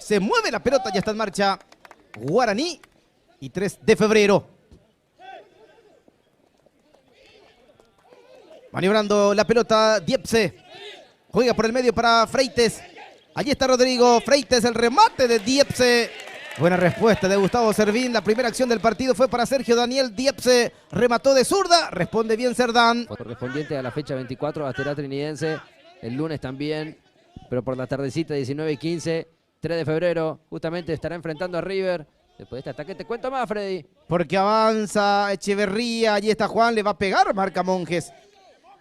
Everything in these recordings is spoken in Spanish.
Se mueve la pelota, ya está en marcha Guaraní y 3 de febrero. Maniobrando la pelota Diepse. Juega por el medio para Freites. Allí está Rodrigo Freites, el remate de Diepse. Buena respuesta de Gustavo Servín. La primera acción del partido fue para Sergio Daniel Diepse. Remató de zurda. Responde bien Cerdán. Correspondiente a la fecha 24, Asterá Trinidense. El lunes también, pero por la tardecita, 19:15. 3 de febrero, justamente estará enfrentando a River. Después de este ataque te cuento más, Freddy. Porque avanza Echeverría. Allí está Juan. Le va a pegar. Marca Monjes.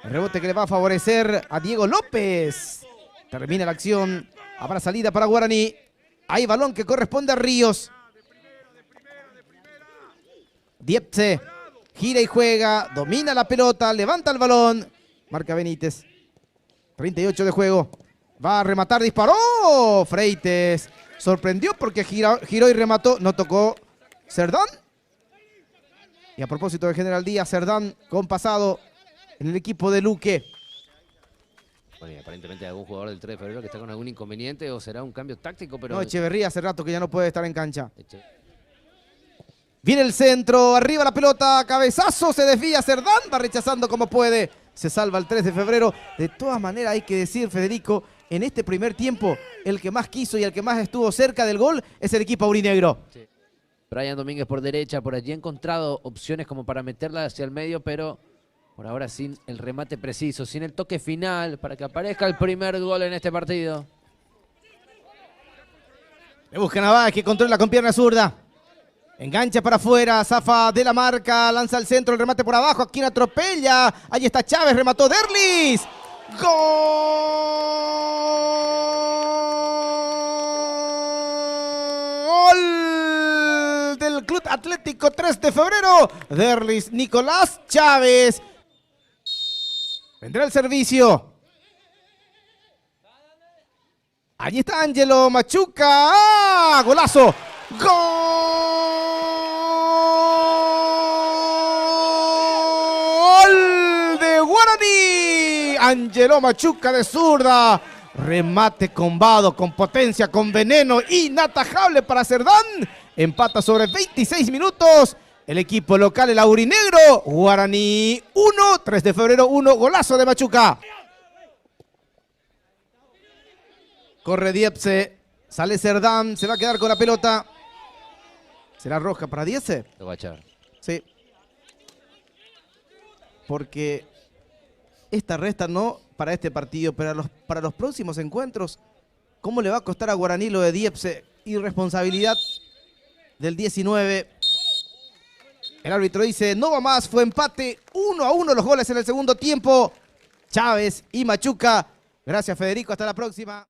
El rebote que le va a favorecer a Diego López. Termina la acción. Habrá salida para Guaraní. Hay balón que corresponde a Ríos. Diepse gira y juega. Domina la pelota. Levanta el balón. Marca Benítez. 38 de juego. Va a rematar. Disparó. Freites. Sorprendió porque giró y remató. No tocó Cerdán. Y a propósito de General Díaz, Cerdán con pasado en el equipo de Luque. Bueno, y aparentemente hay algún jugador del 3 de febrero que está con algún inconveniente o será un cambio táctico, pero... No, Echeverría hace rato que ya no puede estar en cancha. Viene el centro, arriba la pelota, cabezazo, se desvía Cerdán, va rechazando como puede. Se salva el 3 de febrero. De todas maneras hay que decir, Federico, en este primer tiempo, el que más quiso y el que más estuvo cerca del gol es el equipo aurinegro. Sí. Brian Domínguez por derecha, por allí ha encontrado opciones como para meterla hacia el medio, pero por ahora sin el remate preciso, sin el toque final para que aparezca el primer gol en este partido. Le busca Navas, que controla con pierna zurda. Engancha para afuera, zafa de la marca, lanza al centro, el remate por abajo, aquí atropella. Ahí está Chávez, remató Derlis. ¡Gol! Del Club Atlético 3 de febrero. Derlis Nicolás Chávez. Vendrá el servicio. Allí está Ángelo Machuca. ¡Ah! ¡Golazo! ¡Gol de Guaraní! Ángelo Machuca de zurda. Remate combado, con potencia, con veneno, inatajable para Cerdán. Empata sobre 26 minutos. El equipo local, el aurinegro. Guaraní 1, 3 de febrero 1, golazo de Machuca. Corre Diepse, sale Cerdán, se va a quedar con la pelota. ¿Será roja para Diepse? Lo va a echar. Sí. Porque esta resta no para este partido, pero para los próximos encuentros, ¿cómo le va a costar a Guaraní lo de Diepse? Irresponsabilidad del 19. El árbitro dice, no va más, fue empate, 1-1 los goles en el segundo tiempo. Chávez y Machuca. Gracias, Federico, hasta la próxima.